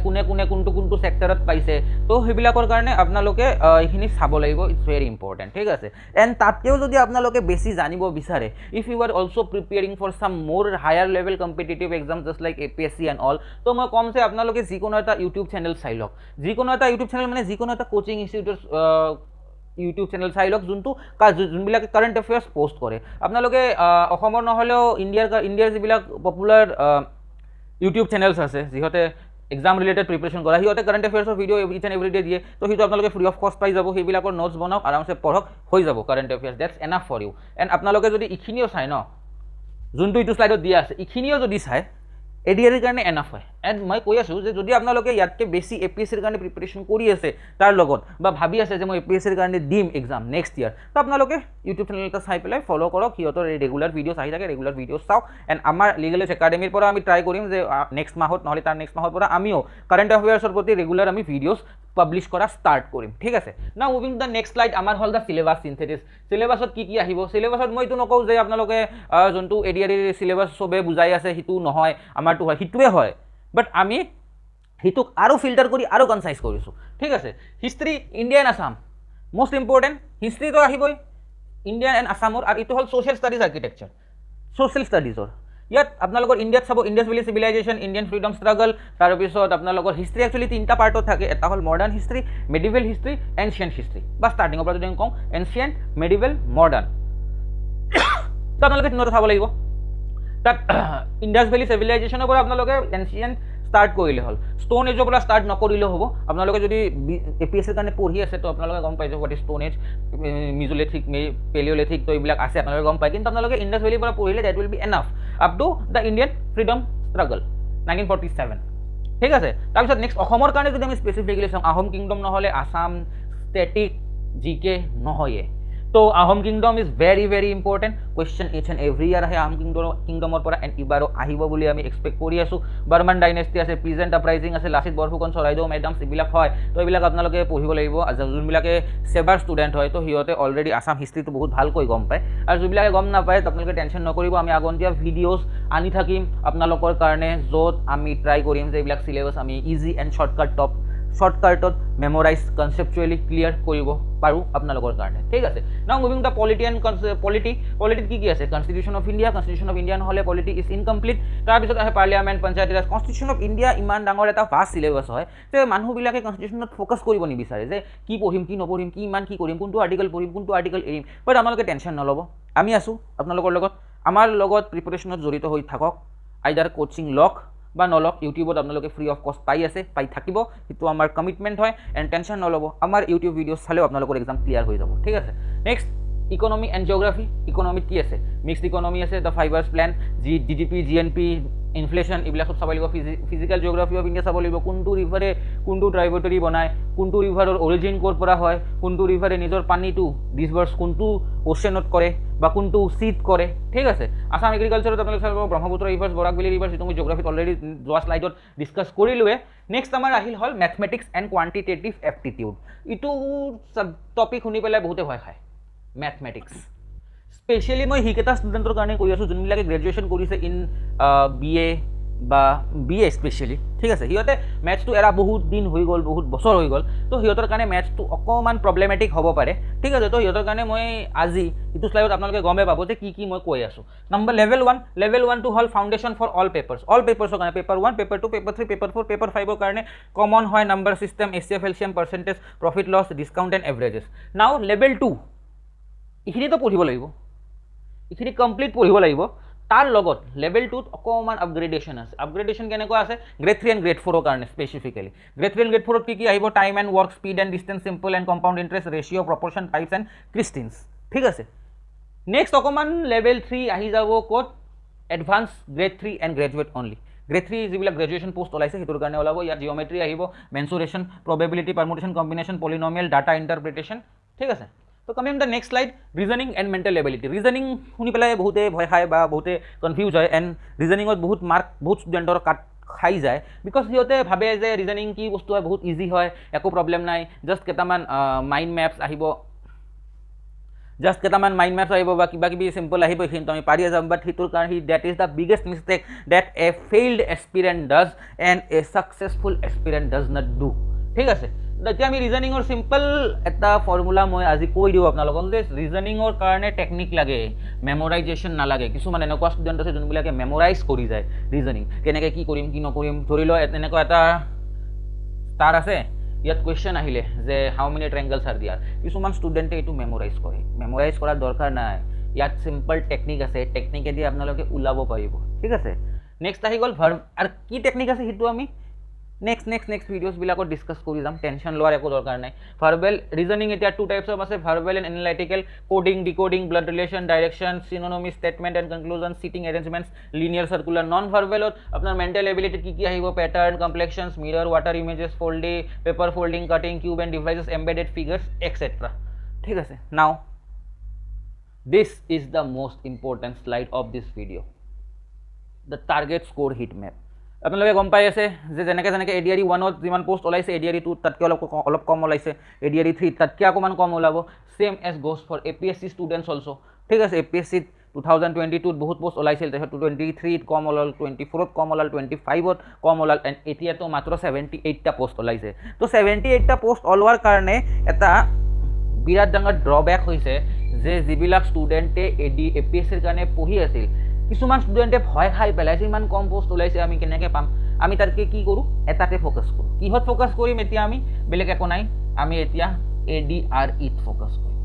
কোনে কোনটো ছেক্টৰত পাইছে। তো সেইবিলাকৰ কাৰণে আপোনালোকে এইখিনি চাব লাগিব, ইটছ ভেৰি ইম্পৰ্টেণ্ট, ঠিক আছে। এণ্ড তাতকৈও যদি আপোনালোকে বেছি জানিব বিচাৰে, if you are also' preparing for some more higher level competitive exam just like APSC and all, তো মই ক'ম যে আপোনালোকে যিকোনো এটা ইউটিউব চেনেল চাই লওক, যিকোনো এটা ইউটিউব চেনেল মানে যিকোনো এটা কোচিং ইনষ্টিটিউটৰ ইউটিউব চেনেল চাই লওক যোনবিলাকে কাৰেণ্ট এফেয়াৰ্ছ পষ্ট কৰে। আপোনালোকে অসমৰ নহ'লেও ইণ্ডিয়াৰ যিবিলাক পপুলাৰ ইউটিউব চেনেলছ আছে যিহঁতে এক্সাম ৰিলেটেড প্ৰিপেৰেশ্যন কৰা, সিহঁতে কাৰেণ্ট এফেয়াৰ্ছৰ video' each and every day দিয়ে। তো সেইটো আপোনালোকে ফ্ৰী অফ কষ্ট পাই যাব, সেইবিলাকৰ নোটছ বনাওক, আৰামছে পঢ়ক, হৈ যাব current affairs, that's enough for you. And আপোনালোকে যদি এইখিনিও চাই ন, যোনটো এইটো শ্লাইডত দিয়া আছে, এইখিনিও যদি চাই ADR কাৰণে এনাফ হয়। এণ্ড মই কৈ আছোঁ যে যদি আপোনালোকে ইয়াতকৈ বেছি APSCৰ কাৰণে প্ৰিপেৰেশ্যন কৰি আছে তাৰ লগত, বা ভাবি আছে যে মই APSCৰ কাৰণে দিম এক্সাম নেক্সট ইয়াৰ, তো আপোনালোকে ইউটিউব চেনেল এটা চাই পেলাই ফ'ল' কৰক, সিহঁতৰ ৰেগুলাৰ ভিডিঅ'ছ আহি থাকে, ৰেগুলাৰ ভিডিঅ'ছ চাওক। এণ্ড আমাৰ লিগেল এজ একাডেমীৰ পৰা আমি ট্ৰাই কৰিম যে নেক্সট মাহত নহ'লে তাৰ নেক্সট মাহৰ পৰা আমিও কাৰেণ্ট এফেয়াৰ্ছৰ প্ৰতি ৰেগুলাৰ আমি ভিডিঅ'ছ পাব্লিছ কৰা ষ্টাৰ্ট কৰিম, ঠিক আছে। Now moving to the next slide, আমাৰ হ'ল দ্য চিলেবাছ চিন্থেটিছ। চিলেবাছত কি আহিব, চিলেবাছত মই এইটো নকওঁ যে আপোনালোকে যোনটো ADR চিলেবাছ চবে বুজাই আছে সেইটো নহয়, আমাৰটো হয়, সেইটোৱে হয়, বাট আমি সেইটোক আৰু ফিল্টাৰ কৰি আৰু কনচাইজ কৰিছোঁ, ঠিক আছে। History, India and Assam most important, হিষ্ট্ৰীটো আহিবই ইণ্ডিয়া এণ্ড আছামৰ, আৰু এইটো হ'ল ছ'চিয়েল ষ্টাডিজ আৰ্কিটেকচাৰ, ছ'চিয়েল ষ্টাডিজৰ। ইয়াত আপোনালোকৰ ইণ্ডিয়াত চাব Indus valley civilisation, Indian freedom struggle, তাৰপিছত আপোনালোকৰ হিষ্ট্ৰী একচুৱেলি তিনিটা পাৰ্টত থাকে, এটা হ'ল modern history, medieval history, ancient history, বা ষ্টাৰ্টিঙৰ পৰা যদি কওঁ এনচিয়েণ্ট, মেডিভেল, মডাৰ্ণ। তো আপোনালোকে তিনিটা চাব লাগিব। তাত ইণ্ডাছ ভেলী চিভিলাইজেশ্যনৰ পৰা আপোনালোকে এনচিয়েণ্ট ষ্টাৰ্ট কৰিলে হ'ল, ষ্টোন এজৰ পৰা ষ্টাৰ্ট নকৰিলেও হ'ব। আপোনালোকে যদি APSCৰ কাৰণে পঢ়ি আছে তো আপোনালোকে গম পাইছে what is stone age, mesolithic, palaeolithic, তো এইবিলাক আছে আপোনালোকে গম পায়। কিন্তু আপোনালোকে ইণ্ডাছ ভেলীৰ পৰা পঢ়িলে that will be enough up to the Indian freedom struggle 1947। ঠিক আছে। তাৰপিছত নেক্সট অসমৰ কাৰণে যদি আমি স্পেচিফিকেলি চাওঁ, আহোম কিংডম নহ'লে আছাম ষ্টেটিক GK নহয়ে। তো Ahom kingdom is very very important, question each and every year আহে আহোম কিংডমৰ পৰা, এণ্ড এইবাৰো আহিব বুলি আমি এক্সপেক্ট কৰি আছোঁ। বাৰ্মান ডাইনেষ্টি আছে, প্ৰিজেণ্ট আপৰাইজিং আছে, লাচিত বৰফুকন, চৰাইদেউ মেডামছ, এইবিলাক হয়। তো এইবিলাক আপোনালোকে পঢ়িব লাগিব। যোনবিলাকে চেবাৰ ষ্টুডেণ্ট হয় তো সিহঁতে অলৰেডি আছাম হিষ্ট্ৰীটো বহুত ভালকৈ গম পায়, আৰু যিবিলাকে গম নাপায় আপোনালোকে টেনশ্যন নকৰিব, আমি আগন্তীয়া ভিডিঅ'জ আনি থাকিম আপোনালোকৰ কাৰণে, য'ত আমি ট্ৰাই কৰিম যে এইবিলাক চিলেবাছ আমি ইজি এণ্ড শ্বৰ্টকাটত মেমৰাইজ কনচেপচুৱেলি ক্লিয়াৰ কৰিব পাৰোঁ আপোনালোকৰ কাৰণে। ঠিক আছে। Now moving the polity and পলিটিত কি আছে, কনষ্টিটিউশ্যন অফ ইণ্ডিয়া নহ'লে পলিটি ইজ ইনকমপ্লিট। তাৰপিছত আহে parliament, Panchayati Raj. Constitution of India ইমান ডাঙৰ এটা ভাষ্ট চিলেবাছ হয় যে মানুহবিলাকে কনষ্টিটিউশ্যনত ফ'কাছ কৰিব নিবিচাৰে, যে কি পঢ়িম, কি নপঢ়িম, কি কৰিম, কোনটো আৰ্টিকেল পঢ়িম, কোনটো আৰ্টিকেল এৰিম। বাট আপোনালোকে টেনশ্যন নল'ব, আমি আছোঁ আপোনালোকৰ লগত। আমাৰ লগত প্ৰিপেৰেশ্যনত জড়িত হৈ থাকক, আইদাৰ কোচিং লওক বা নলওক, ইউটিউবত আপোনালোকে ফ্ৰী অফ কষ্ট পাই থাকিব, সেইটো আমাৰ কমিটমেণ্ট হয়। এণ্ড টেনশ্যন নল'ব, আমাৰ ইউটিউব ভিডিঅ' চালেও আপোনালোকৰ এক্সাম ক্লিয়াৰ হৈ যাব। ঠিক আছে। Next economy and geography. ইকনমিত কি আছে, মিক্সড ইকনমি আছে, the 5 years plan, GDP, GNP, inflation, এইবিলাক চব চাব লাগিব। ফিজিকেল জিঅ'গ্ৰাফি অফ ইণ্ডিয়া চাব লাগিব, কোনটো ৰিভাৰে কোনটো ট্ৰাইবুটাৰী বনায়, কোনটো ৰিভাৰৰ অৰিজিন ক'ৰ পৰা হয়, কোনটো ৰিভাৰে নিজৰ পানীটো ডিছবাৰ্চ কোনটো অ'চেনত কৰে বা কোনটো চিট কৰে। ঠিক আছে। আছাম এগ্ৰিকালচাৰত আপোনালোকে চাব ব্ৰহ্মপুত্ৰ ৰিভাৰ্ছ, বৰাকভেলী ৰিভাৰ্ছ, এইটো মই জিঅ'গ্ৰাফিত অলৰেডি যোৱা শ্লাইডত ডিছকাছ কৰিলোৱে। নেক্সট আমাৰ আহিল হ'ল মেথমেটিক্স এণ্ড কোৱান্টিটেটিভ এপ্টিটিউড। এইটো টপিক শুনি পেলাই বহুতে ভয় খায়, মেথমেটিক্স। স্পেচিয়েলি মই সেইকেইটা ষ্টুডেণ্টৰ কাৰণে কৈ আছোঁ যোনবিলাকে গ্ৰেজুৱেশ্যন কৰিছে ইন BA স্পেচিয়েলি। ঠিক আছে। সিহঁতে মেথছটো এৰা বহুত দিন হৈ গ'ল, বহুত বছৰ হৈ গ'ল, তো সিহঁতৰ কাৰণে মেথছটো অকণমান প্ৰব্লেমেটিক হ'ব পাৰে। ঠিক আছে। তো সিহঁতৰ কাৰণে মই আজি এইটো শ্লাইডত আপোনালোকে গমেই পাব যে কি মই কৈ আছোঁ। নম্বৰ লেভেল 1টো হ'ল ফাউণ্ডেশ্যন ফৰ অল পেপাৰ্ছৰ কাৰণে, paper 1, paper 2, paper 3, paper 4, paper 5ৰ কাৰণে কমন হয় number system, HCF, LCM, percentage, profit loss, discount and averages. Now level 2 এইখিনিতো পঢ়িব লাগিব, এইখিনি কমপ্লিট পঢ়িব লাগিব। তাৰ লগত লেভেল 2ত অকণমান আপগ্ৰেডেশ্যন আছে। আপগ্ৰেডেশ্যন কেনেকুৱা আছে, গ্ৰেড 3 এণ্ড গ্ৰেড 4ৰ কাৰণে স্পেচিফিকেলি। গ্ৰেড 3 এণ্ড গ্ৰেড 4ত কি আহিব, time and work, speed and distance, simple and compound interest, ratio', proportion, pipes and cisterns. ঠিক আছে। নেক্সট অকণমান লেভেল 3 আহি যাব ক'ত, advance grade 3 and graduate only. Grade 3 যিবিলাক গ্ৰেজুৱেশ্যন পোষ্ট ওলাইছে সেইটোৰ কাৰণে ওলাব। ইয়াত জিঅ'মেট্ৰি আহিব, মেনচুৰেশ্যন, probability, পাৰমুটেশ্যন, combination, polynomial, data interpretation. ঠিক আছে। তো coming the next slide, reasoning and mental ability. Reasoning শুনি পেলাই বহুতে ভয় খায় বা বহুতে কনফিউজ হয়, এণ্ড ৰিজনিঙত বহুত ষ্টুডেণ্টৰ কাট খাই যায়, বিকজ সিহঁতে ভাবে যে ৰিজনিং কি বস্তু হয়, বহুত ইজি হয়, একো প্ৰব্লেম নাই, জাষ্ট কেইটামান মাইণ্ড মেপছ আহিব বা কিবা কিবি চিম্পল আহিব, এইখিনিতো আমি পাৰি যাম। বাট সেইটোৰ কাৰণে that is the biggest mistake that a failed aspirant does and a successful aspirant does not do. ঠিক আছে। এতিয়া আমি ৰিজনিঙৰ চিম্পল এটা ফৰ্মুলা মই আজি কৈ দিওঁ আপোনালোকক, যে ৰিজনিঙৰ কাৰণে টেকনিক লাগে, মেমৰাইজেশ্যন নালাগে। কিছুমান এনেকুৱা ষ্টুডেণ্ট আছে যোনবিলাকে মেমৰাইজ কৰি যায় ৰিজনিং, কেনেকৈ কি কৰিম কি নকৰিম। ধৰি লওক এনেকুৱা এটা ষ্টাৰ আছে, ইয়াত কুৱেশ্যন আহিলে যে হাউ মেনি ট্ৰাইংগলছ আৰ দিয়াৰ। কিছুমান ষ্টুডেণ্টে এইটো মেমৰাইজ কৰে, মেমৰাইজ কৰাৰ দৰকাৰ নাই। ইয়াত চিম্পল টেকনিক আছে, টেকনিকেদি আপোনালোকে ওলাব পাৰিব। ঠিক আছে। নেক্সট আহি গ'ল ভাৰ্ব। আৰু কি টেকনিক আছে সেইটো আমি নেক্সট ভিডিঅ'ছবিলাকত ডিছকাছ কৰি যাম, টেনশ্যন লোৱাৰ একো দৰকাৰ নাই। ভাৰ্বেল ৰিজনিং এতিয়া 2 টাইপছ অফ আছে, verbal and analytical, coding, decoding, blood relation, direction, synonymy, statement and conclusion, seating arrangements, linear circular. Non ভাৰ্বেলত আপোনাৰ মেণ্টেল এবিলিটিত কি আহিব, pattern, completions, mirror, water images, folding, paper folding, cutting, cube and devices, embedded figures, etcetera. ঠিক আছে। Now this is the most important slide of this video', the target score heat map. আপোনালোকে গম পাই আছে যে যেনেকৈ ADRE 1ত যিমান post ওলাইছে, ADRE 2ত তাতকৈ অলপ কম ওলাইছে, ADRE 3 তাতকৈ অকণমান কম ওলাব। Same as goes for APSC students also'. ঠিক আছে। APSCত 2022ত বহুত পোষ্ট ওলাইছিল, তাৰপিছত 23ত কম ওলাল, 24ত কম ওলাল, 25ত কম ওলাল, এণ্ড এতিয়াতো মাত্ৰ 78টা পোষ্ট ওলাইছে। তো 78টা পোষ্ট ওলোৱাৰ কাৰণে এটা বিৰাট ডাঙৰ ড্ৰবেক হৈছে যে যিবিলাক ষ্টুডেণ্টে APSCৰ কাৰণে পঢ়ি আছিল কিছুমান ষ্টুডেণ্টে ভয় খাই পেলাইছে ইমান কম পোষ্ট ওলাইছে আমি কেনেকৈ পাম আমি তাতকৈ কি কৰোঁ এটাতে ফ'কাছ কৰোঁ কিহত ফ'কাছ কৰিম এতিয়া আমি বেলেগ একো নাই আমি এতিয়া ADREত ফ'কাছ কৰিম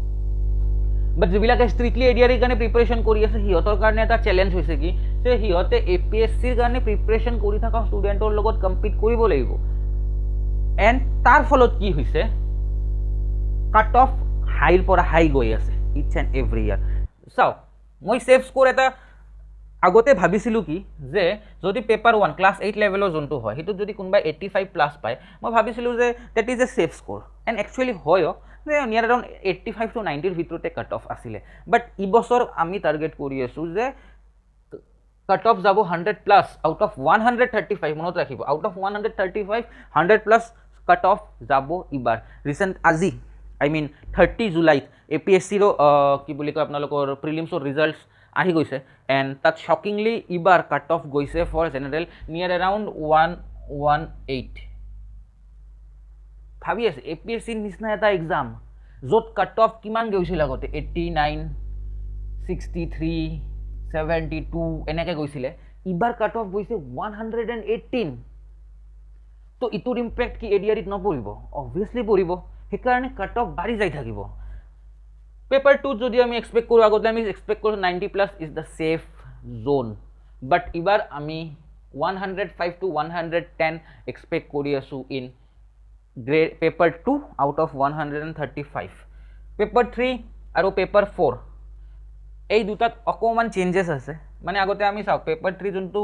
বাট যিবিলাকে ষ্ট্ৰিক্টলি ADREৰ কাৰণে প্ৰিপাৰেশ্যন কৰি আছে সিহঁতৰ কাৰণে এটা চেলেঞ্জ হৈছে কি যে সিহঁতে APSCৰ কাৰণে প্ৰিপাৰেশ্যন কৰি থকা ষ্টুডেণ্টৰ লগত কম্পিট কৰিব লাগিব এণ্ড তাৰ ফলত কি হৈছে কাট অফ হাইৰ পৰা হাই গৈ আছে ইটছ এণ্ড এভৰি ইয়াৰ চাওক মই ছেফ স্ক'ৰ এটা আগতে ভাবিছিলোঁ কি যে যদি পেপাৰ 1 ক্লাছ 8 লেভেলৰ যোনটো হয় সেইটোত যদি কোনোবাই 85+ পায় মই ভাবিছিলোঁ যে that is a safe score and actually হয়ও যে নিয়াৰ এৰাউণ্ড 85 to 90ৰ ভিতৰতে কাট অফ আছিলে বাট এইবছৰ আমি টাৰ্গেট কৰি আছোঁ যে কাট অফ যাব 100+ আউট অফ 135 মনত ৰাখিব আউট অফ 135 100+ কাট অফ যাব এইবাৰ ৰিচেণ্ট আজি I mean 30 জুলাইত APSCৰ কি বুলি কয় আপোনালোকৰ প্ৰিলিমছৰ ৰিজাল্টছ আহি গৈছে এণ্ড তাত শ্বকিংলি এইবাৰ কাট অফ গৈছে ফৰ জেনেৰেল নিয়াৰ এৰাউণ্ড 118 ভাবি আছে APSCৰ নিচিনা এটা এক্সাম য'ত কাট অফ কিমান গৈছিল আগতে 89 63 72 এনেকৈ গৈছিলে এইবাৰ কাট অফ গৈছে 118 তো ইটোৰ ইম্পেক্ট কি ADREত নপৰিব অবভিয়াছলি পৰিব সেইকাৰণে কাট অফ বাঢ়ি যাই থাকিব পেপাৰ 2 যদি আমি এক্সপেক্ট কৰোঁ আগতে আমি এক্সপেক্ট কৰোঁ 90+ ইজ দ্য ছেফ জোন বাট এইবাৰ আমি 105 to 110 এক্সপেক্ট কৰি আছোঁ in grade paper 2 out of 135 paper 3 আৰু পেপাৰ 4 এই দুটাত অকণমান চেঞ্জেছ আছে মানে আগতে আমি চাওক পেপাৰ 3 যোনটো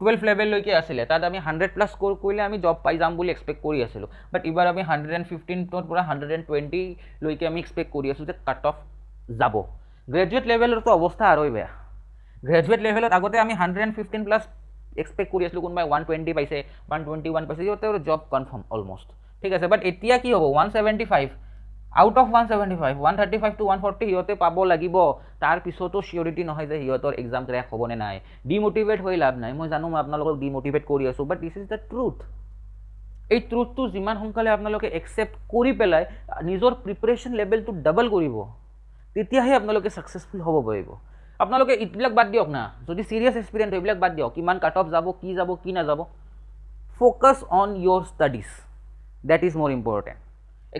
12 লেভেললৈকে আছিলে তাত আমি 100+ স্ক'ৰ কৰিলে আমি জব পাই যাম বুলি এক্সপেক্ট কৰি আছিলোঁ বাট এইবাৰ আমি 115ৰ পৰা 120লৈকে আমি এক্সপেক্ট কৰি আছোঁ যে কাট অফ যাব গ্ৰেজুৱেট লেভেলৰতো অৱস্থা আৰুই বেয়া গ্ৰেজুৱেট লেভেলত আগতে আমি 115+ এক্সপেক্ট কৰি আছিলোঁ কোনোবাই 120 পাইছে 121 পাইছে সিহঁতৰ জব কনফাৰ্ম অলমষ্ট ঠিক আছে বাট এতিয়া কি হ'ব 175 আউট অফ 175 135 to 140 সিহঁতে পাব লাগিব তাৰ পিছতো চিয়ৰিটি নহয় যে সিহঁতৰ এক্সাম ক্ৰেক হ'ব নে নাই ডিমোটিভেট হৈ লাভ নাই মই জানো মই আপোনালোকক ডিমোটিভেট কৰি আছোঁ বাট দিছ ইজ দ্য ট্ৰুথ এই ট্ৰুথটো যিমান সোনকালে আপোনালোকে একচেপ্ট কৰি পেলাই নিজৰ প্ৰিপাৰেশ্যন লেভেলটো ডাবল কৰিব তেতিয়াহে আপোনালোকে ছাকচেছফুল হ'ব পাৰিব আপোনালোকে এইবিলাক বাদ দিয়ক না যদি চিৰিয়াছ এক্সপিৰিয়েঞ্চ এইবিলাক বাদ দিয়ক কিমান কাট অফ যাব কি নাযাব focus on your studies that is মোৰ ইম্পৰ্টেণ্ট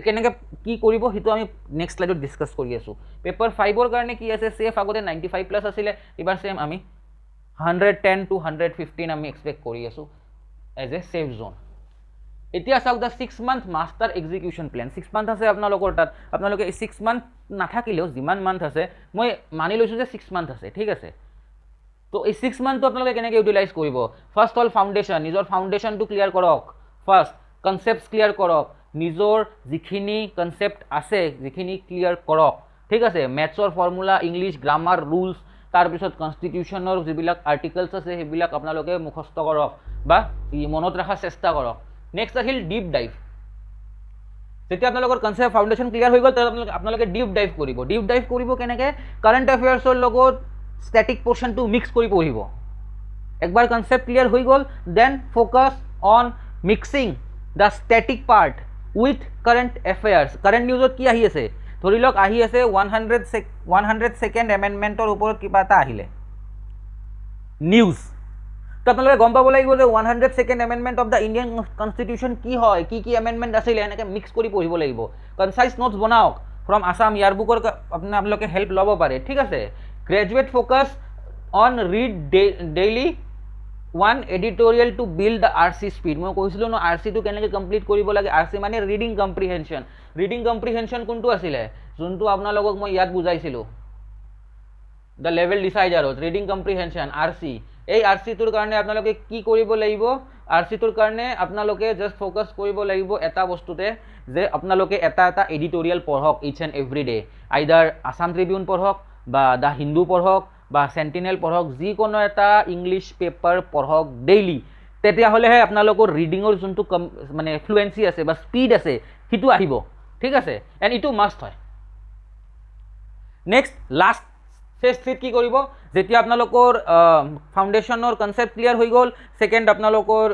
কেনেকৈ কি কৰিব সেইটো আমি নেক্সট স্লাইডত ডিছকাছ কৰি আছোঁ পেপাৰ 5ৰ কাৰণে কি আছে ছেফ আগতে 95+ আছিলে এইবাৰ ছেম আমি 110 to 115 আমি এক্সপেক্ট কৰি আছোঁ এজ এ ছেফ জোন এতিয়া চাওক the 6 month master execution plan 6 month আছে আপোনালোকৰ তাত আপোনালোকে এই 6 month নাথাকিলেও যিমান মান্থ আছে মই মানি লৈছোঁ যে 6 month আছে ঠিক আছে তো এই 6 monthটো আপোনালোকে কেনেকৈ ইউটিলাইজ কৰিব ফাৰ্ষ্ট হ'ল ফাউণ্ডেশ্যন নিজৰ ফাউণ্ডেশ্যনটো ক্লিয়াৰ কৰক ফাৰ্ষ্ট কনচেপ্টছ ক্লিয়াৰ কৰক নিজৰ যিখিনি কনচেপ্ট আছে যিখিনি ক্লিয়াৰ কৰক ঠিক আছে মেথছৰ ফৰ্মুলা ইংলিছ গ্ৰামাৰ ৰুলছ তাৰপিছত কনষ্টিটিউশ্যনৰ যিবিলাক আৰ্টিকলছ আছে সেইবিলাক আপোনালোকে মুখস্থ কৰক বা মনত ৰখাৰ চেষ্টা কৰক নেক্সট আহিল ডিপ ডাইভ যেতিয়া আপোনালোকৰ কনচেপ্ট ফাউণ্ডেশ্যন ক্লিয়াৰ হৈ গ'ল তাত আপোনালোকে ডিপ ডাইভ কৰিব কেনেকৈ কাৰেণ্ট এফেয়াৰ্ছৰ লগত ষ্টেটিক পৰ্শ্যনটো মিক্স কৰি পঢ়িব একবাৰ কনচেপ্ট ক্লিয়াৰ হৈ গ'ল then focus on mixing the static part with current affairs current নিউজত কি আহি আছে ধৰি লওক আহি আছে 102nd এমেণ্ডমেণ্টৰ ওপৰত কিবা এটা আহিলে নিউজ তো আপোনালোকে গম পাব লাগিব যে 102nd amendment of the Indian constitution কি হয় কি এমেণ্ডমেণ্ট আছিলে এনেকৈ মিক্স কৰি পঢ়িব লাগিব কনচাইজ নোটছ বনাওক ফ্ৰম আছাম ইয়াৰবুকৰ আপোনালোকে হেল্প ল'ব পাৰে ঠিক আছে graduate focus on read daily one editorial to build the RC speed মই কৈছিলোঁ ন RCটো কেনেকৈ কমপ্লিট কৰিব লাগে RC মানে ৰিডিং কম্প্ৰিহেনশ্যন কোনটো আছিলে যোনটো আপোনালোকক মই ইয়াত বুজাইছিলোঁ দ্য লেভেল ডিচাইডাৰত ৰিডিং কম্প্ৰিহেনশ্যন RC এই RCটোৰ কাৰণে আপোনালোকে কি কৰিব লাগিব RCটোৰ কাৰণে আপোনালোকে জাষ্ট ফ'কাছ কৰিব লাগিব এটা বস্তুতে যে আপোনালোকে এটা এডিটৰিয়েল পঢ়ক each and every day either Assam Tribune পঢ়ক বা দ্য হিন্দু পঢ়ক বা সেন্টিনেল পঢ়ক যিকোনো এটা ইংলিছ পেপাৰ পঢ়ক ডেইলি তেতিয়াহ'লেহে আপোনালোকৰ ৰিডিঙৰ যোনটো মানে ফ্লুৱেঞ্চি আছে বা স্পীড আছে সেইটো আহিব ঠিক আছে এণ্ড ইটো মাষ্ট হয় নেক্সট লাষ্ট ফেজ 3 কি কৰিব যেতিয়া আপোনালোকৰ ফাউণ্ডেশ্যনৰ কনচেপ্ট ক্লিয়াৰ হৈ গ'ল ছেকেণ্ড আপোনালোকৰ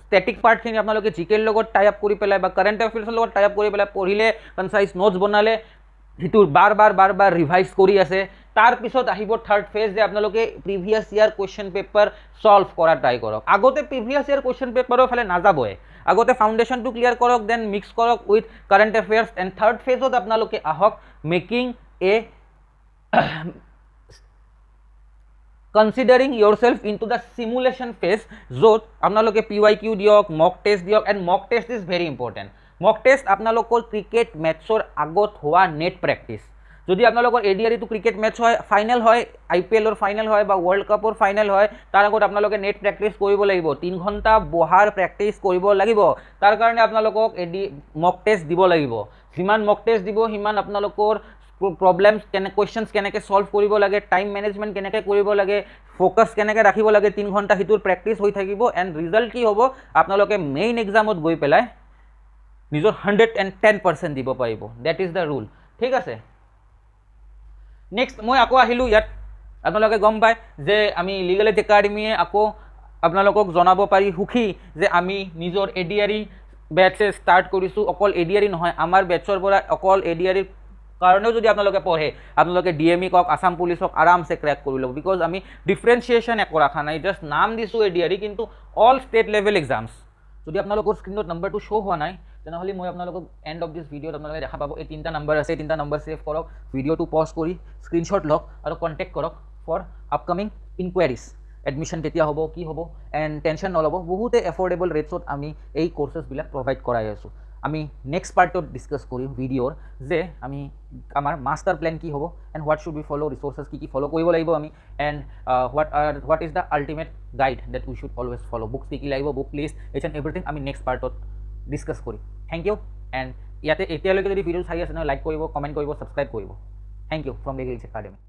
ষ্টেটিক পাৰ্টখিনি আপোনালোকে জিকেৰ লগত টাই আপ কৰি পেলাই বা কাৰেণ্ট এফেয়াৰ্ছৰ লগত টাই আপ কৰি পেলাই পঢ়িলে কনচাইজ নোটছ বনালে যিটো বাৰ বাৰ ৰিভাইজ কৰি আছে তাৰ পিছত আহিব থাৰ্ড ফেজ যে আপোনালোকে previous year question paper solve কৰা ট্ৰাই কৰক আগতে প্ৰিভিয়াছ ইয়াৰ কুৱেশ্যন পেপাৰৰ ফালে নাযাবই আগতে ফাউণ্ডেশ্যনটো ক্লিয়াৰ কৰক দেন মিক্স কৰক with current affairs and third ফেজত আপোনালোকে আহক making a considering yourself into the simulation phase য'ত আপোনালোকে PYQ দিয়ক মক টেষ্ট দিয়ক and mock test is very important mock test আপোনালোকৰ ক্ৰিকেট মেটছৰ আগত হোৱা নেট প্ৰেক্টিছ যদি আপোনালোকৰ ADRE টো ক্ৰিকেট মেটছ হয় ফাইনেল হয় IPL ফাইনেল হয় বা ৱৰ্ল্ড কাপৰ ফাইনেল হয় তাৰ আগত আপোনালোকে নেট প্ৰেক্টিছ কৰিব লাগিব 3 ঘণ্টা বহাৰ প্ৰেক্টিছ কৰিব লাগিব তাৰ কাৰণে আপোনালোকক মক টেষ্ট দিব লাগিব যিমান মক টেষ্ট দিব সিমান আপোনালোকৰ প্ৰব্লেমছ কুৱেশ্যনছ কেনেকৈ সলভ কৰিব লাগে টাইম মেনেজমেণ্ট কেনেকৈ কৰিব লাগে ফ'কাছ কেনেকৈ ৰাখিব লাগে 3 ঘণ্টা সিটোৰ প্ৰেক্টিছ হৈ থাকিব এণ্ড ৰিজাল্ট কি হ'ব আপোনালোকে মেইন এক্সামত গৈ পেলাই নিজৰ 110% দিব পাৰিব ডেট ইজ দ্য ৰুল ঠিক আছে নেক্সট মই আকৌ আহিলোঁ ইয়াত আপোনালোকে গম পায় যে আমি লিগেল এড একাডেমীয়ে আকৌ আপোনালোকক জনাব পাৰি সুখী যে আমি নিজৰ ADRE বেটছ ষ্টাৰ্ট কৰিছোঁ অকল ADRE নহয় আমাৰ বেটছৰ পৰা অকল ADRE কাৰণেও যদি আপোনালোকে পঢ়ে আপোনালোকে DME কক আসাম পুলিচক আৰামছে ক্ৰেক কৰি ল'ব বিকজ আমি ডিফাৰেঞ্চিয়েশ্যন একো ৰখা নাই জাষ্ট নাম দিছোঁ ADRE কিন্তু অল ষ্টেট লেভেল এক্সামছ যদি আপোনালোকৰ স্ক্ৰীনত নম্বৰটো শ্ব' হোৱা নাই তেনেহ'লে মই আপোনালোকক এণ্ড অফ দিছ ভিডিঅ'ত আপোনালোকে দেখা পাব এই 3টা নম্বৰ আছে 3টা নম্বৰ ছেভ কৰক ভিডিঅ'টো পজ কৰি স্ক্ৰীনশ্বট লওক আৰু কণ্টেক্ট কৰক ফৰ আপকামিং ইনকুৱাৰিজ এডমিশ্যন কেতিয়া হ'ব কি হ'ব এণ্ড টেনশ্যন নল'ব বহুতে এফৰ্ডেবল ৰেটছত আমি এই কোৰ্চেছবিলাক প্ৰভাইড কৰাই আছোঁ আমি নেক্সট পাৰ্টত ডিছকাছ কৰিম ভিডিঅ'ৰ যে আমি আমাৰ মাষ্টাৰ প্লেন কি হ'ব and what should be follow' resources কি ফ'ল' কৰিব লাগিব আমি and what is the ultimate guide that we should always follow' books কি লাগিব book list each and everything আমি নেক্সট পাৰ্টত ডিছকাছ কৰিম থেংক ইউ এণ্ড ইয়াতে এতিয়ালৈকে যদি ভিডিঅ' চাই আছে নহয় লাইক কৰিব কমেণ্ট কৰিব ছাবস্ক্ৰাইব কৰিব thank you from legal academy